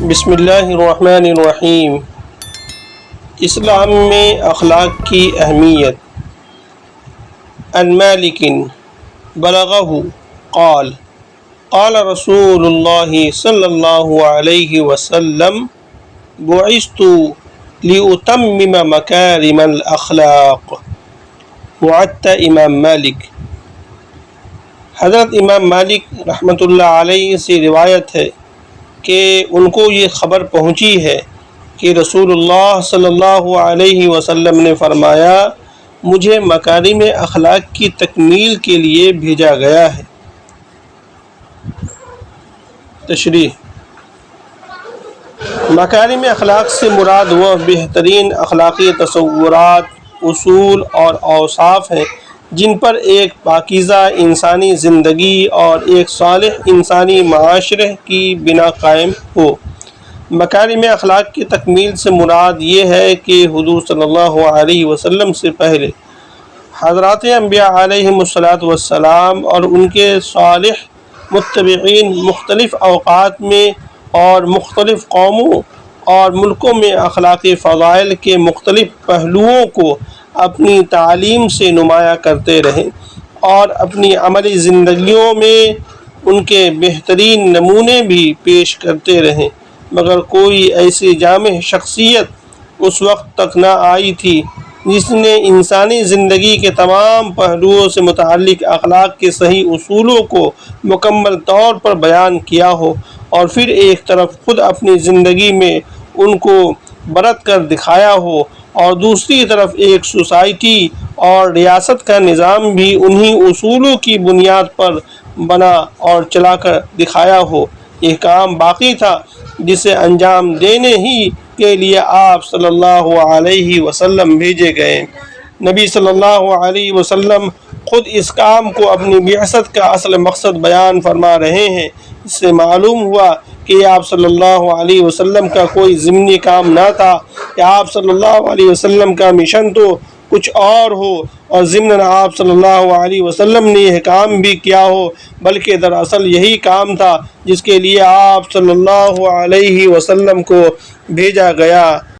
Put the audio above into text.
بسم اللہ الرحمن الرحیم۔ اسلام میں اخلاق کی اہمیت۔ عن مالک بلغہ قال قال رسول اللہ صلی اللہ علیہ وسلم بعثت لأتمم مکارم الاخلاق۔ معطا امام مالک۔ حضرت امام مالک رحمۃ اللہ علیہ سے روایت ہے کہ ان کو یہ خبر پہنچی ہے کہ رسول اللہ صلی اللہ علیہ وسلم نے فرمایا، مجھے مکارم اخلاق کی تکمیل کے لیے بھیجا گیا ہے۔ تشریح۔ مکارم اخلاق سے مراد وہ بہترین اخلاقی تصورات، اصول اور اوصاف ہیں جن پر ایک پاکیزہ انسانی زندگی اور ایک صالح انسانی معاشرے کی بنا قائم ہو۔ مکارم اخلاق کی تکمیل سے مراد یہ ہے کہ حضور صلی اللہ علیہ وسلم سے پہلے حضرات انبیاء علیہم السلام اور ان کے صالح متبعین مختلف اوقات میں اور مختلف قوموں اور ملکوں میں اخلاقی فضائل کے مختلف پہلوؤں کو اپنی تعلیم سے نمایاں کرتے رہیں اور اپنی عملی زندگیوں میں ان کے بہترین نمونے بھی پیش کرتے رہیں، مگر کوئی ایسی جامع شخصیت اس وقت تک نہ آئی تھی جس نے انسانی زندگی کے تمام پہلوؤں سے متعلق اخلاق کے صحیح اصولوں کو مکمل طور پر بیان کیا ہو اور پھر ایک طرف خود اپنی زندگی میں ان کو برت کر دکھایا ہو اور دوسری طرف ایک سوسائٹی اور ریاست کا نظام بھی انہی اصولوں کی بنیاد پر بنا اور چلا کر دکھایا ہو۔ یہ کام باقی تھا جسے انجام دینے ہی کے لیے آپ صلی اللہ علیہ وسلم بھیجے گئے۔ نبی صلی اللہ علیہ وسلم خود اس کام کو اپنی بعثت کا اصل مقصد بیان فرما رہے ہیں۔ اس سے معلوم ہوا کہ آپ صلی اللہ علیہ وسلم کا کوئی ضمنی کام نہ تھا کہ آپ صلی اللہ علیہ وسلم کا مشن تو کچھ اور ہو اور ضمن آپ صلی اللہ علیہ وسلم نے یہ کام بھی کیا ہو، بلکہ دراصل یہی کام تھا جس کے لیے آپ صلی اللہ علیہ وسلم کو بھیجا گیا۔